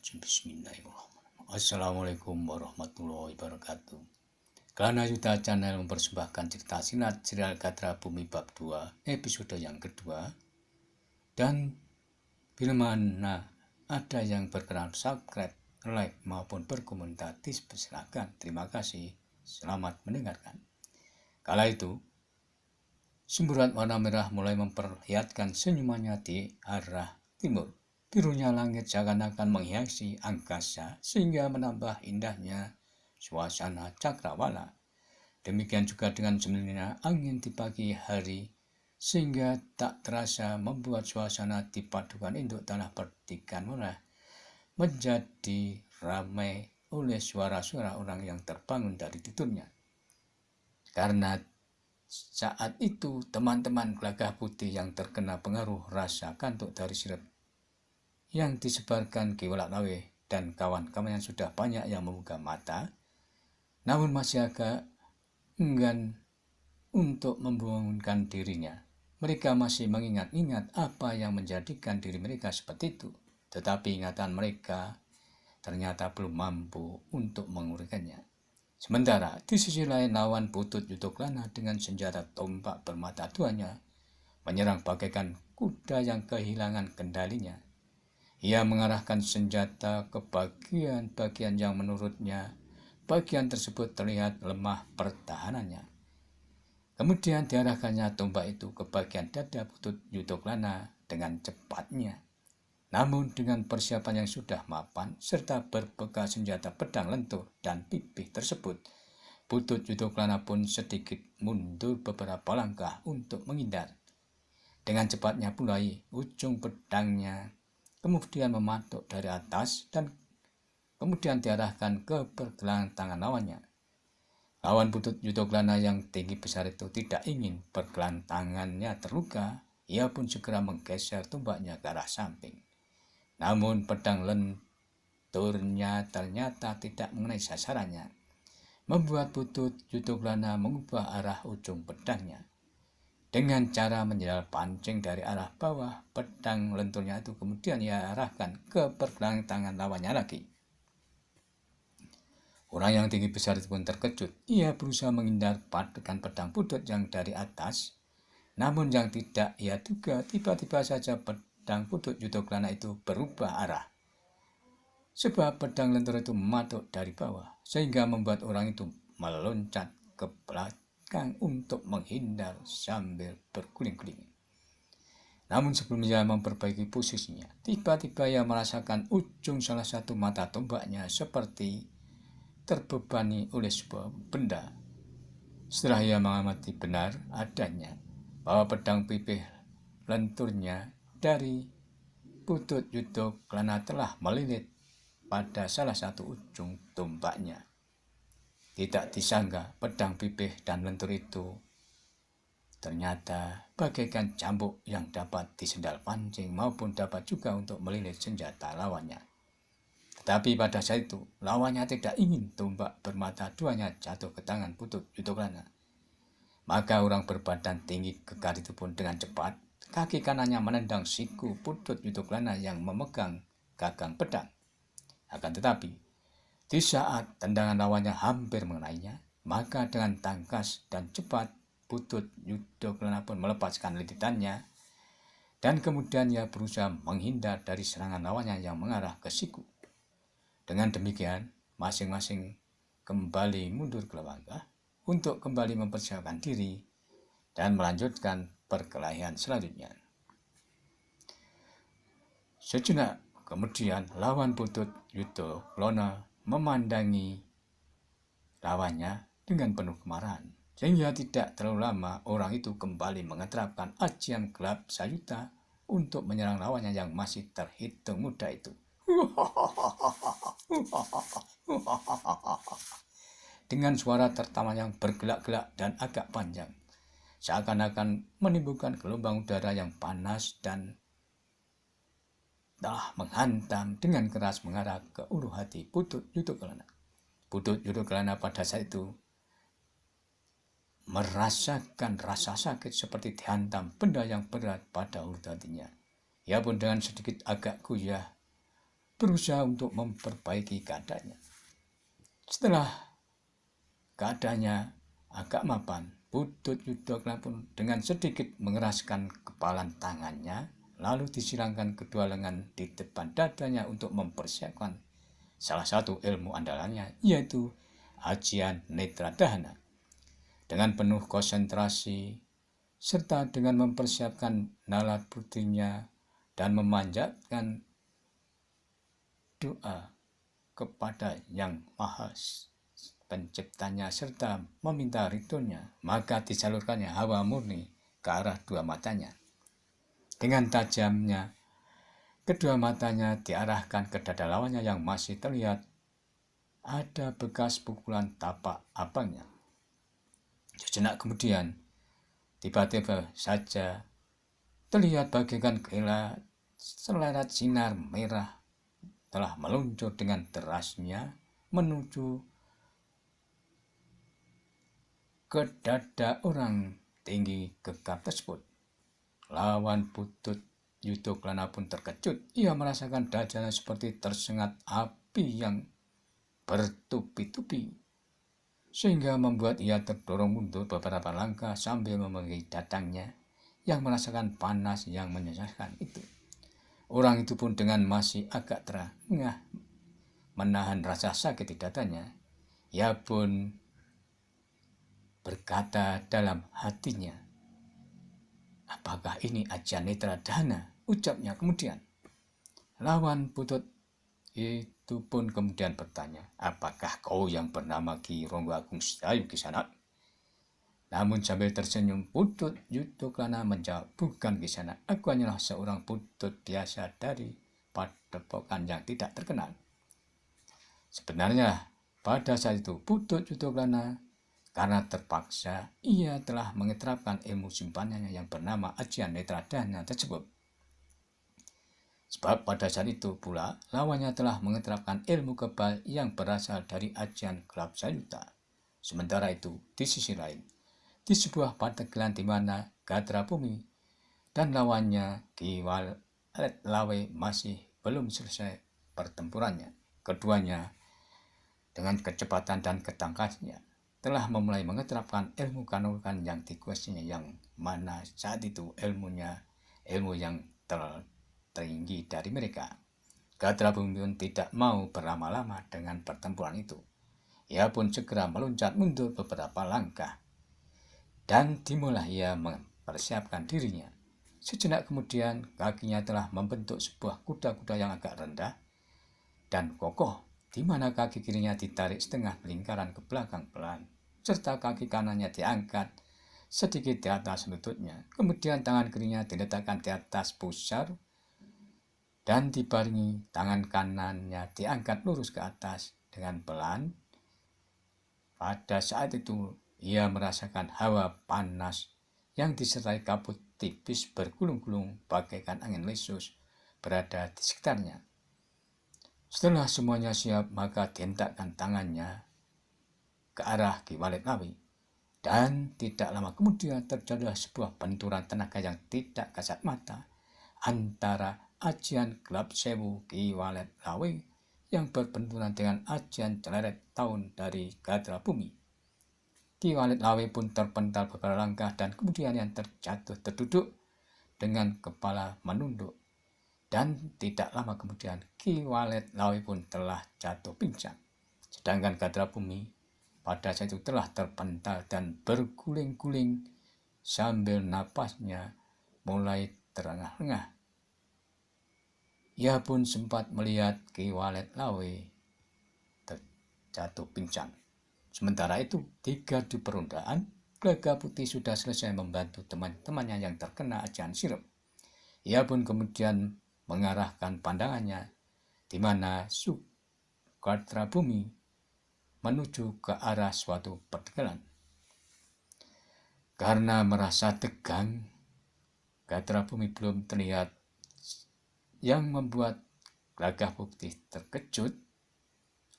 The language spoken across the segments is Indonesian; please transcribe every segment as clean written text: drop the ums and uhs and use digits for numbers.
Bismillahirrahmanirrahim. Assalamualaikum warahmatullahi wabarakatuh. Kelana Yuta Channel mempersembahkan cerita silat serial Gatra Bumi bab 2 episode yang kedua. Dan bila mana ada yang berkenan subscribe, like maupun berkomentar, silakan. Terima kasih. Selamat mendengarkan. Kala itu, semburat warna merah mulai memperlihatkan senyumannya di arah timur. Birunya langit seakan-akan menghiasi angkasa sehingga menambah indahnya suasana cakrawala. Demikian juga dengan semilnya angin di pagi hari sehingga tak terasa membuat suasana di padukan induk tanah pertikan merah menjadi ramai oleh suara-suara orang yang terbangun dari tidurnya. Karena saat itu teman-teman Gelagah Putih yang terkena pengaruh rasa kantuk dari sirup yang disebarkan Ki Welak Lawe dan kawan-kawannya sudah banyak yang membuka mata, namun masih agak enggan untuk membangunkan dirinya. Mereka masih mengingat-ingat apa yang menjadikan diri mereka seperti itu, tetapi ingatan mereka ternyata belum mampu untuk menguraikannya. Sementara di sisi lain lawan Butut Yudoklana dengan senjata tombak bermata duanya menyerang bagaikan kuda yang kehilangan kendalinya. Ia mengarahkan senjata ke bagian-bagian yang menurutnya bagian tersebut terlihat lemah pertahanannya. Kemudian diarahkannya tombak itu ke bagian dada Butut Yudoklana dengan cepatnya. Namun dengan persiapan yang sudah mapan serta berbekal senjata pedang lentur dan pipih tersebut, Butut Yudoklana pun sedikit mundur beberapa langkah untuk menghindar. Dengan cepatnya pula ujung pedangnya kemudian mematuk dari atas dan kemudian diarahkan ke pergelangan tangan lawannya. Lawan Butut Yudoklana yang tinggi besar itu tidak ingin pergelangan tangannya terluka. Ia pun segera menggeser tombaknya ke arah samping. Namun pedang lenturnya ternyata tidak mengenai sasarannya, membuat Butut Yudoklana mengubah arah ujung pedangnya. Dengan cara menyedal pancing dari arah bawah, pedang lenturnya itu kemudian ia arahkan ke pergelangan tangan lawannya lagi. Orang yang tinggi besar itu pun terkejut. Ia berusaha menghindar padekan pedang Butut yang dari atas. Namun yang tidak ia duga, tiba-tiba saja pedang Butut Yudoklana itu berubah arah. Sebab pedang lentur itu mematuk dari bawah, sehingga membuat orang itu meloncat ke belakang untuk menghindar sambil berguling-guling. Namun sebelum ia memperbaiki posisinya, tiba-tiba ia merasakan ujung salah satu mata tombaknya seperti terbebani oleh sebuah benda. Setelah ia mengamati benar adanya bahwa pedang pipih lenturnya dari Butut Yudoklana telah melilit pada salah satu ujung tombaknya. Tidak disangka pedang pipih dan lentur itu ternyata bagaikan cambuk yang dapat disendal pancing maupun dapat juga untuk melilit senjata lawannya. Tetapi pada saat itu lawannya tidak ingin tombak bermata duanya jatuh ke tangan Butut Yudoklana. Maka orang berbadan tinggi kekar itu pun dengan cepat kaki kanannya menendang siku Butut Yudoklana yang memegang gagang pedang. Akan tetapi di saat tendangan lawannya hampir mengenainya, maka dengan tangkas dan cepat Butut Yudoklana pun melepaskan lilitannya dan kemudian ia berusaha menghindar dari serangan lawannya yang mengarah ke siku. Dengan demikian, masing-masing kembali mundur ke langkah untuk kembali mempersiapkan diri dan melanjutkan perkelahian selanjutnya. Sejenak kemudian lawan Butut Yudoklana memandangi lawannya dengan penuh kemarahan, sehingga tidak terlalu lama orang itu kembali mengeterapkan ajian gelap sayuta untuk menyerang lawannya yang masih terhitung muda itu. Dengan suara tertawa yang bergelak-gelak dan agak panjang, seakan-akan menimbulkan gelombang udara yang panas dan telah menghantam dengan keras mengarah ke ulu hati Butut Yudoklana. Butut Yudoklana pada saat itu merasakan rasa sakit seperti dihantam benda yang berat pada ulu hatinya. Ia pun dengan sedikit agak goyah berusaha untuk memperbaiki keadaannya. Setelah keadaannya agak mapan, Putut Yudoklana pun dengan sedikit mengeraskan kepalan tangannya, lalu disilangkan kedua lengan di depan dadanya untuk mempersiapkan salah satu ilmu andalannya, yaitu Ajian Netra Dahana. Dengan penuh konsentrasi, serta dengan mempersiapkan nalar putrinya dan memanjatkan doa kepada Yang Maha Penciptanya serta meminta ridhonya, maka disalurkannya hawa murni ke arah dua matanya. Dengan tajamnya, kedua matanya diarahkan ke dada lawannya yang masih terlihat ada bekas pukulan tapak abangnya. Sejenak kemudian, tiba-tiba saja terlihat bagaikan kilat selerat sinar merah telah meluncur dengan derasnya menuju ke dada orang tinggi gegap tersebut. Lawan Putut Yudoklana pun terkejut. Ia merasakan dadanya seperti tersengat api yang bertubi-tubi, sehingga membuat ia terdorong mundur beberapa langkah sambil memegangi dadangnya yang merasakan panas yang menyesakkan itu. Orang itu pun dengan masih agak terengah menahan rasa sakit di dadanya, ia pun berkata dalam hatinya, "Apakah ini Ajian Netra Dahana?" ucapnya kemudian. Lawan Putut itu pun kemudian bertanya, "Apakah kau yang bernama Ki Ronggo Agung Sedayu Kisanak?" Namun sambil tersenyum, Putut Yudoklana menjawab, "Bukan Kisanak, aku hanyalah seorang putut biasa dari padepokan yang tidak terkenal." Sebenarnya pada saat itu Putut Yudoklana karena terpaksa ia telah mengeterapkan ilmu simpanannya yang bernama Ajian Netra Dahana tersebut. Sebab pada saat itu pula lawannya telah mengeterapkan ilmu kebal yang berasal dari Ajian Gelap Sayuta. Sementara itu, di sisi lain, di sebuah padegelan di mana Gatra Bumi dan lawannya Ki Walet Lawe masih belum selesai pertempurannya, keduanya dengan kecepatan dan ketangkasnya telah memulai mengeterapkan ilmu kanuragan yang dikuasainya, yang mana saat itu ilmu yang tertinggi dari mereka. Gatra Bumi pun tidak mau berlama-lama dengan pertempuran itu. Ia pun segera meloncat mundur beberapa langkah dan dimulai ia mempersiapkan dirinya. Sejenak kemudian kakinya telah membentuk sebuah kuda-kuda yang agak rendah dan kokoh, di mana kaki kirinya ditarik setengah lingkaran ke belakang pelan, serta kaki kanannya diangkat sedikit di atas lututnya. Kemudian tangan kirinya diletakkan di atas pusar dan dibaringi tangan kanannya diangkat lurus ke atas dengan pelan. Pada saat itu ia merasakan hawa panas yang disertai kabut tipis bergulung-gulung bagaikan angin lesus berada di sekitarnya. Setelah semuanya siap, maka dihentakkan tangannya ke arah Ki Walet Lawe, dan tidak lama kemudian terjadilah sebuah benturan tenaga yang tidak kasat mata antara Ajian Gelap Sewu Ki Walet Lawe yang berbenturan dengan Ajian Celeret Tahun dari Gatra Bumi. Ki Walet Lawe pun terpental beberapa langkah dan kemudian yang terjatuh terduduk dengan kepala menunduk. Dan tidak lama kemudian Ki Walet Lawe pun telah jatuh pingsan. Sedangkan Gatra Bumi pada saat itu telah terpental dan berguling-guling sambil napasnya mulai terengah-engah. Ia pun sempat melihat Ki Walet Lawe terjatuh pingsan. Sementara itu, di gardu perundaan, Gelaga Putih sudah selesai membantu teman-temannya yang terkena ajian sirup. Ia pun kemudian mengarahkan pandangannya di mana Gatra Bumi menuju ke arah suatu pertegalan. Karena merasa tegang, Gatra Bumi belum terlihat, yang membuat Gelaga Putih terkejut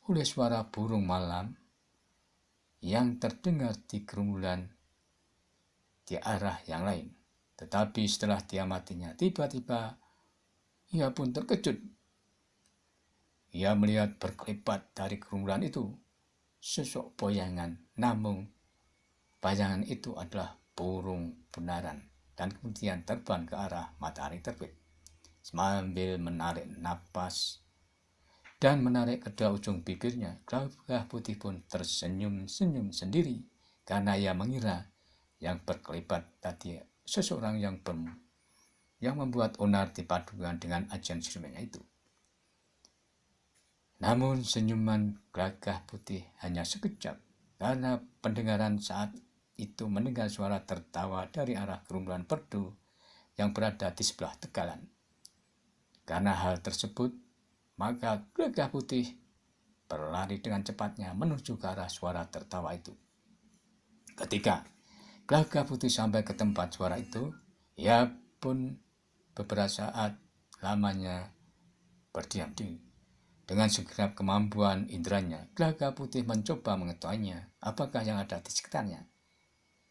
oleh suara burung malam yang terdengar di gerombolan di arah yang lain. Tetapi setelah diamatinya, tiba-tiba ia pun terkejut ia melihat berkelebat dari gerombolan itu sosok bayangan, namun bayangan itu adalah burung benaran dan kemudian terbang ke arah matahari terbit. Sambil menarik napas dan menarik kedua ujung bibirnya, Gagah Putih pun tersenyum-senyum sendiri karena ia mengira yang berkelebat tadi seseorang yang membuat onar dipadukan dengan ajian silumannya itu. Namun senyuman Gagah Putih hanya sekejap karena pendengaran saat itu mendengar suara tertawa dari arah gerombolan perdu yang berada di sebelah tegalan. Karena hal tersebut, maka Gagah Putih berlari dengan cepatnya menuju ke arah suara tertawa itu. Ketika Gagah Putih sampai ke tempat suara itu, ia pun beberapa saat lamanya berdiam diri. Dengan segenap kemampuan inderanya, Gagah Putih mencoba mengetahuinya apakah yang ada di sekitarnya.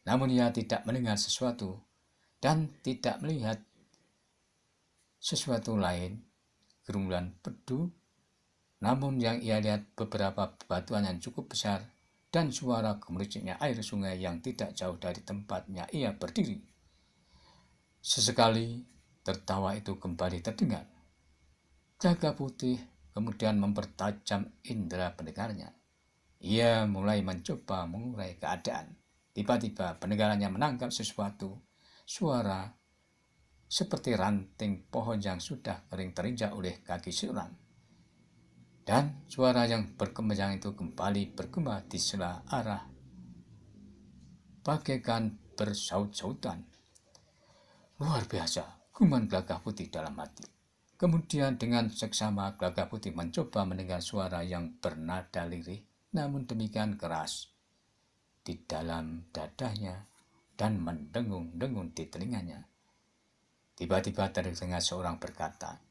Namun ia tidak mendengar sesuatu dan tidak melihat sesuatu lain gerombolan perdu, namun yang ia lihat beberapa bebatuan yang cukup besar dan suara gemericiknya air sungai yang tidak jauh dari tempatnya ia berdiri. Sesekali tertawa itu kembali terdengar. Gagah Putih kemudian mempertajam indera pendengarnya. Ia mulai mencoba mengurai keadaan. Tiba-tiba pendengarannya menangkap sesuatu, suara seperti ranting pohon yang sudah kering terinjak oleh kaki seorang. Dan suara yang berkembang itu kembali bergema di sela arah, bagaikan bersaut-sautan. Luar biasa, gumam Gagah Putih dalam hati. Kemudian dengan seksama Gagah Putih mencoba mendengar suara yang bernada lirih, namun demikian keras di dalam dadanya dan mendengung-dengung di telinganya. Tiba-tiba terdengar seorang berkata,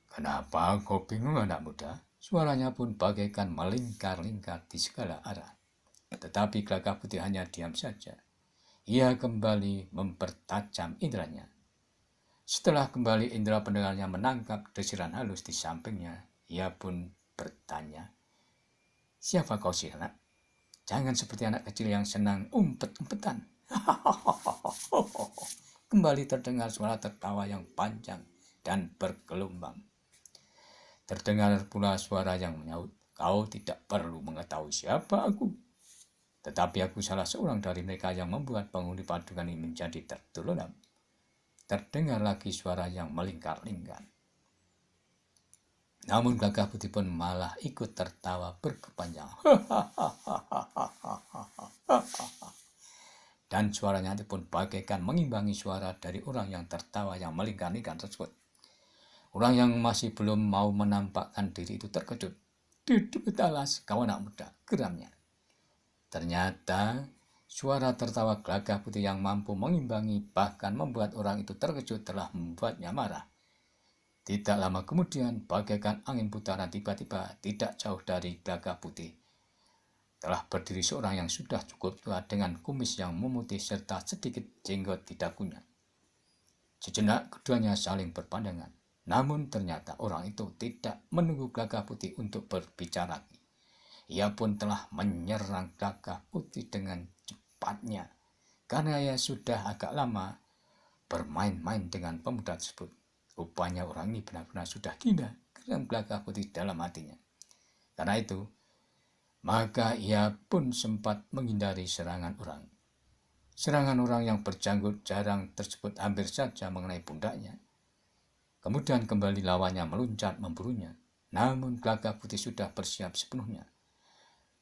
"Kenapa kau bingung, anak muda?" Suaranya pun bagaikan melingkar-lingkar di segala arah. Tetapi Gagah Putih hanya diam saja. Ia kembali mempertajam inderanya. Setelah kembali indera pendengarnya menangkap desiran halus di sampingnya, ia pun bertanya, "Siapa kau si anak? Jangan seperti anak kecil yang senang umpet-umpetan." Kembali terdengar suara tertawa yang panjang dan bergelombang. Terdengar pula suara yang menyaut, "Kau tidak perlu mengetahui siapa aku. Tetapi aku salah seorang dari mereka yang membuat penghuni padukan ini menjadi tertolong." Terdengar lagi suara yang melingkar-lingkar. Namun Gagah Putih pun malah ikut tertawa berkepanjangan. Dan suaranya itu pun bagaikan mengimbangi suara dari orang yang tertawa yang melingkar-lingkar tersebut. Orang yang masih belum mau menampakkan diri itu terkejut. "Duduk alas, kau anak muda," geramnya. Ternyata suara tertawa Gagah Putih yang mampu mengimbangi bahkan membuat orang itu terkejut telah membuatnya marah. Tidak lama kemudian, bagaikan angin putaran, tiba-tiba tidak jauh dari Gagah Putih telah berdiri seorang yang sudah cukup tua dengan kumis yang memutih serta sedikit jenggot di dagunya. Sejenak keduanya saling berpandangan. Namun ternyata orang itu tidak menunggu Gagah Putih untuk berbicara. Ia pun telah menyerang Gagah Putih dengan cepatnya karena ia sudah agak lama bermain-main dengan pemuda tersebut. Rupanya orang ini benar-benar sudah gila, geram Gagah Putih dalam hatinya. Karena itu, maka ia pun sempat menghindari serangan orang. Serangan orang yang berjanggut jarang tersebut hampir saja mengenai pundaknya. Kemudian kembali lawannya meluncat memburunya. Namun Gagah Putih sudah bersiap sepenuhnya.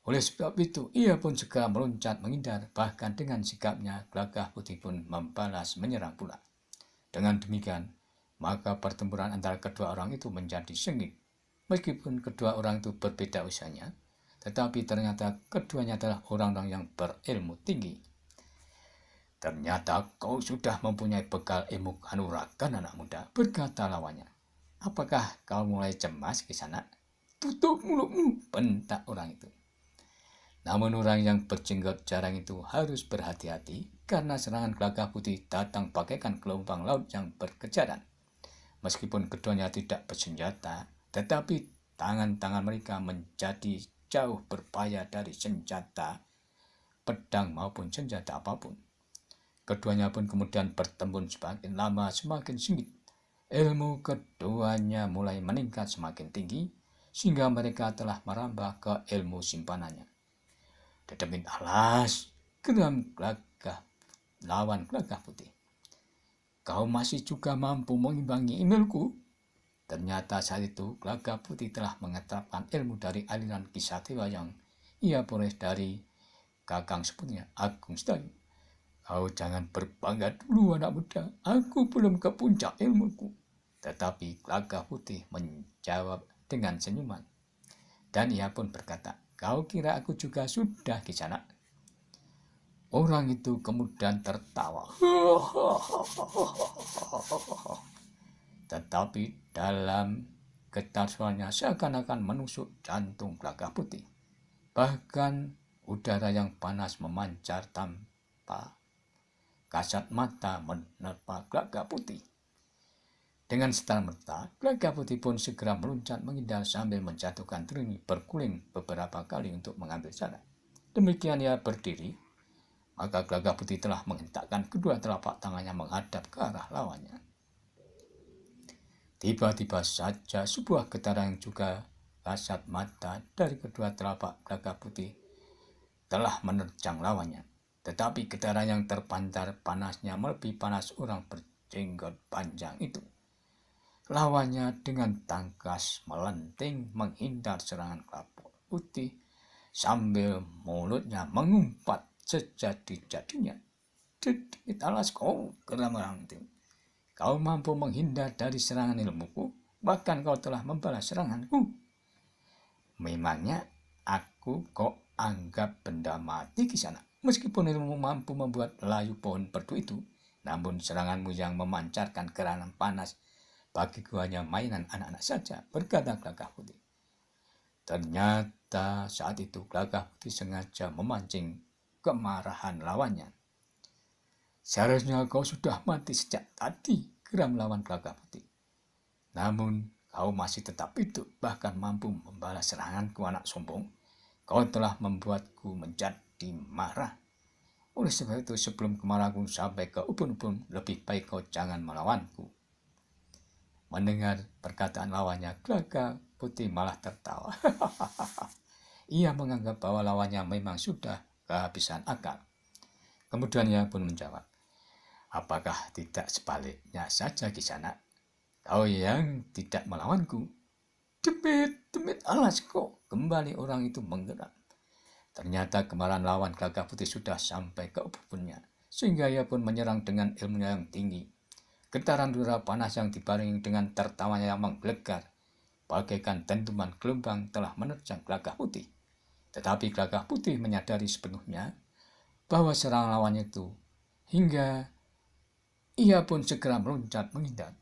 Oleh sebab itu, ia pun segera meluncat menghindar. Bahkan dengan sikapnya, Gagah Putih pun membalas menyerang pula. Dengan demikian, maka pertempuran antara kedua orang itu menjadi sengit. Meskipun kedua orang itu berbeda usianya, tetapi ternyata keduanya adalah orang-orang yang berilmu tinggi. "Ternyata kau sudah mempunyai bekal ilmu kanuragan, anak muda," berkata lawannya. "Apakah kau mulai cemas ke sana?" "Tutup mulutmu," bentak orang itu. Namun orang yang berjenggot jarang itu harus berhati-hati karena serangan Gagah Putih datang bagaikan gelombang laut yang berkejaran. Meskipun keduanya tidak bersenjata, tetapi tangan-tangan mereka menjadi jauh berbahaya dari senjata pedang maupun senjata apapun. Keduanya pun kemudian bertempur semakin lama semakin sengit. Ilmu keduanya mulai meningkat semakin tinggi, sehingga mereka telah merambah ke ilmu simpanannya. Dedemit alas, geram Gelagah lawan Gelagah Putih. Kau masih juga mampu mengimbangi ilmuku? Ternyata saat itu Gelagah Putih telah mengetapkan ilmu dari aliran kisah dewa yang ia peroleh dari kakang sepupunya Agung Sedayu. Kau jangan berbangga dulu anak muda, aku belum ke puncak ilmuku. Tetapi Gelagah Putih menjawab dengan senyuman. Dan ia pun berkata, kau kira aku juga sudah Kisanak? Orang itu kemudian tertawa. Tetapi dalam getar suaranya seakan-akan menusuk jantung Gelagah Putih. Bahkan udara yang panas memancar tanpa kasat mata menerpa Gelagah Putih. Dengan serta-merta, Gelagah Putih pun segera meluncat menghindar sambil menjatuhkan diri berguling beberapa kali untuk mengambil jarak. Demikian ia berdiri, maka Gelagah Putih telah menghentakkan kedua telapak tangannya menghadap ke arah lawannya. Tiba-tiba saja sebuah getaran yang juga kasat mata dari kedua telapak Gelagah Putih telah menerjang lawannya. Tetapi getaran yang terpancar panasnya melebihi panas orang berjenggot panjang itu. Lawannya dengan tangkas melenting menghindar serangan Gelagah Putih sambil mulutnya mengumpat sejadi-jadinya. Dedemit alas kau, geram orang itu. Kau mampu menghindar dari serangan ilmuku, bahkan kau telah membalas seranganku. Memangnya aku kok anggap benda mati Kisanak? Meskipun ilmu mampu membuat layu pohon perdu itu, namun seranganmu yang memancarkan gerakan panas bagiku hanya mainan anak-anak saja, berkata Gelagah Putih. Ternyata saat itu Gelagah Putih sengaja memancing kemarahan lawannya. Seharusnya kau sudah mati sejak tadi, geram lawan Gelagah Putih. Namun kau masih tetap hidup, bahkan mampu membalas seranganku anak sombong. Kau telah membuatku menjadi marah. Oleh sebab itu sebelum kemarahanku sampai ke ubun-ubun, lebih baik kau jangan melawanku. Mendengar perkataan lawannya, Gelagah Putih malah tertawa. Ia menganggap bahwa lawannya memang sudah kehabisan akal. Kemudian ia pun menjawab, apakah tidak sebaliknya saja Kisanak? Kau yang tidak melawanku. Demit alas kok, kembali orang itu menggeram. Ternyata kemarahan lawan Gelagah Putih sudah sampai ke ubun-ubunnya, sehingga ia pun menyerang dengan ilmunya yang tinggi. Getaran udara panas yang dibarengi dengan tertawanya yang menggelegar, bagaikan dentuman gelombang telah menerjang Gelagah Putih. Tetapi Gelagah Putih menyadari sepenuhnya bahwa serangan lawannya itu, hingga ia pun segera meloncat menghindar.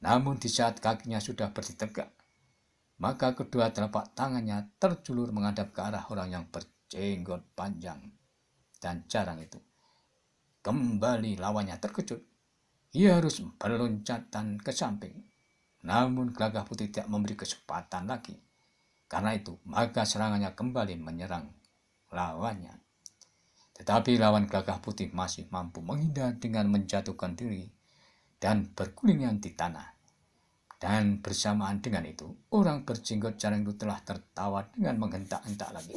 Namun di saat kakinya sudah berdiri tegak, maka kedua telapak tangannya terjulur menghadap ke arah orang yang berjenggot panjang dan jarang itu. Kembali lawannya terkejut. Ia harus berloncatan ke samping. Namun Gelagah Putih tidak memberi kesempatan lagi. Karena itu, maka serangannya kembali menyerang lawannya. Tetapi lawan Gelagah Putih masih mampu menghindar dengan menjatuhkan diri dan bergulingan di tanah. Dan bersamaan dengan itu, orang berjenggot jarang itu telah tertawa dengan menghentak-hentak lagi.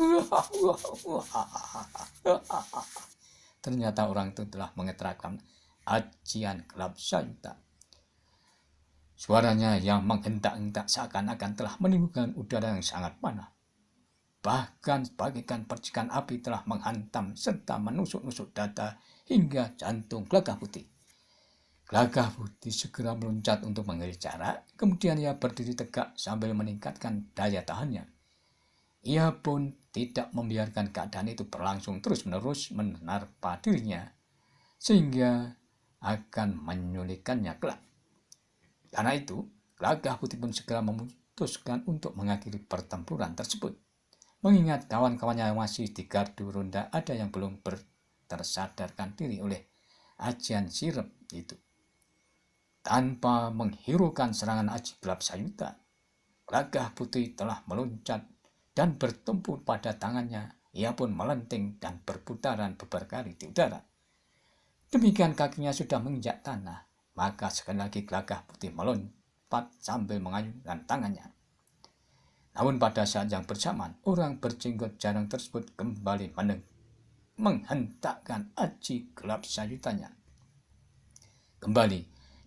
Ternyata orang itu telah mengetrakan ajian gelap sayuta. Suaranya yang menghentak-hentak seakan-akan telah menimbulkan udara yang sangat panas. Bahkan bagaikan percikan api telah menghantam serta menusuk-nusuk dada hingga jantung Gelagah Putih. Gelagah Putih segera meloncat untuk menghindari jarak, kemudian ia berdiri tegak sambil meningkatkan daya tahannya. Ia pun tidak membiarkan keadaan itu berlangsung terus-menerus menerpa dirinya, sehingga akan menyulitkannya kelak. Karena itu, Gelagah Putih pun segera memutuskan untuk mengakhiri pertempuran tersebut. Mengingat kawan-kawannya masih di gardu ronda, ada yang belum tersadarkan diri oleh ajian sirep itu. Tanpa menghiraukan serangan aji gelap sayuta, Gagah Putih telah meloncat dan bertumpu pada tangannya. Ia pun melenting dan berputaran beberapa kali di udara. Demikian kakinya sudah menginjak tanah, maka sekali lagi Gagah Putih melompat sambil mengayunkan tangannya. Namun pada saat yang bersamaan, orang berjenggot jarang tersebut kembali menghentakkan aji gelap sayutannya. Kembali,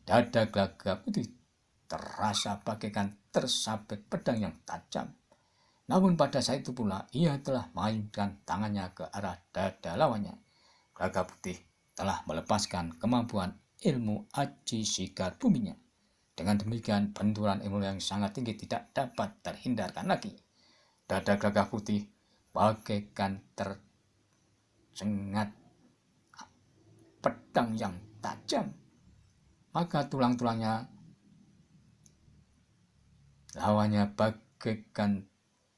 dada Gagah Putih terasa bagaikan tersabet pedang yang tajam. Namun pada saat itu pula ia telah mengayunkan tangannya ke arah dada lawannya. Gagah Putih telah melepaskan kemampuan ilmu aji sigar buminya. Dengan demikian benturan ilmu yang sangat tinggi tidak dapat terhindarkan lagi. Dada Gagah Putih bagaikan tersengat pedang yang tajam. Maka tulang-tulangnya lawannya bagaikan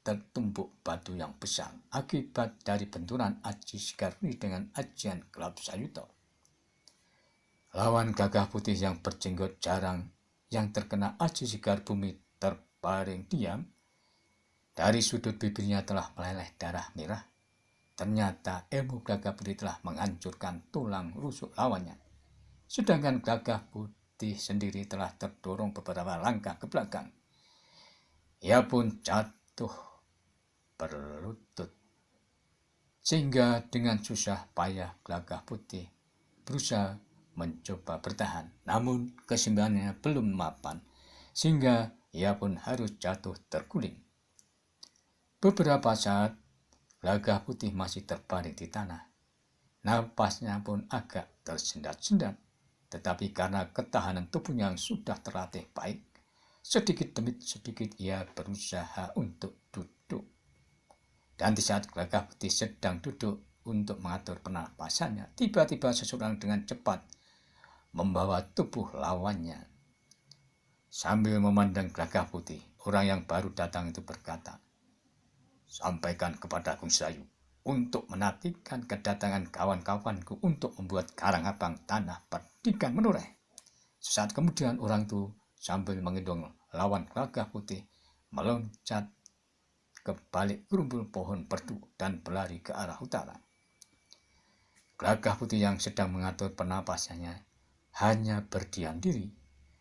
tertumbuk batu yang besar akibat dari benturan aji sigar bumi dengan ajian gelap sayuta. Lawan Gagah Putih yang berjenggot jarang yang terkena aji sigar bumi terbaring diam. Dari sudut bibirnya telah meleleh darah merah. Ternyata ilmu Gagah Putih telah menghancurkan tulang rusuk lawannya. Sedangkan Gagah Putih sendiri telah terdorong beberapa langkah ke belakang. Ia pun jatuh berlutut. Sehingga dengan susah payah Gagah Putih berusaha mencoba bertahan. Namun keseimbangannya belum mapan. Sehingga ia pun harus jatuh terguling. Beberapa saat Gagah Putih masih terbaring di tanah. Napasnya pun agak tersendat-sendat. Tetapi karena ketahanan tubuhnya yang sudah terlatih baik, sedikit demi sedikit ia berusaha untuk duduk. Dan di saat Gagah Putih sedang duduk untuk mengatur pernapasannya, tiba-tiba seseorang dengan cepat membawa tubuh lawannya. Sambil memandang Gagah Putih, orang yang baru datang itu berkata, "Sampaikan kepada Agung Sedayu untuk menantikan kedatangan kawan-kawanku untuk membuat Karangabang tanah perdikan menoreh." Sesaat kemudian orang itu sambil menggendong lawan Gagah Putih meloncat ke balik gerumbul pohon perdu dan berlari ke arah utara. Gagah Putih yang sedang mengatur pernapasannya hanya berdiam diri.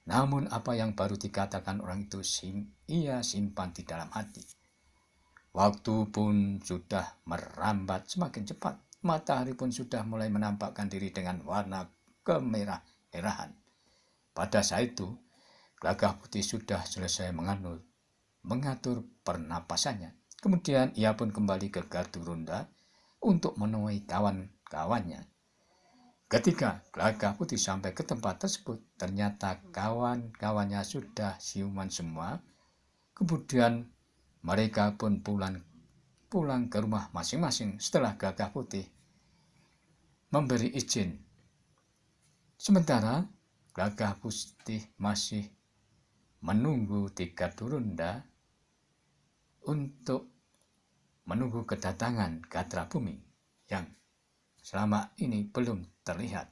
Namun apa yang baru dikatakan orang itu ia simpan di dalam hati. Waktu pun sudah merambat semakin cepat. Matahari pun sudah mulai menampakkan diri dengan warna kemerah-merahan. Pada saat itu, Gagah Putih sudah selesai mengatur pernapasannya. Kemudian ia pun kembali ke gardu ronda untuk menemui kawan-kawannya. Ketika Gagah Putih sampai ke tempat tersebut, ternyata kawan-kawannya sudah siuman semua. Kemudian mereka pun pulang ke rumah masing-masing setelah Gagah Putih memberi izin. Sementara Gagah Putih masih menunggu di gardu ronda untuk menunggu kedatangan Gatra Bumi yang selama ini belum terlihat.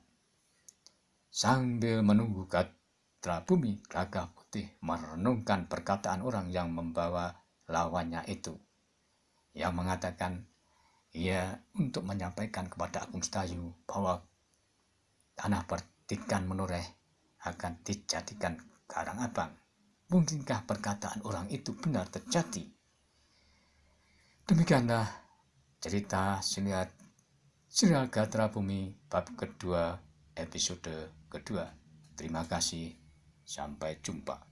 Sambil menunggu Gatra Bumi, Gagah Putih merenungkan perkataan orang yang membawa lawannya itu, yang mengatakan ia untuk menyampaikan kepada Agung Sedayu bahwa tanah perdikan menoreh akan dijadikan Karangabang. Mungkinkah perkataan orang itu benar terjadi? Demikianlah cerita serial Gatra Bumi bab kedua episode kedua. Terima kasih, sampai jumpa.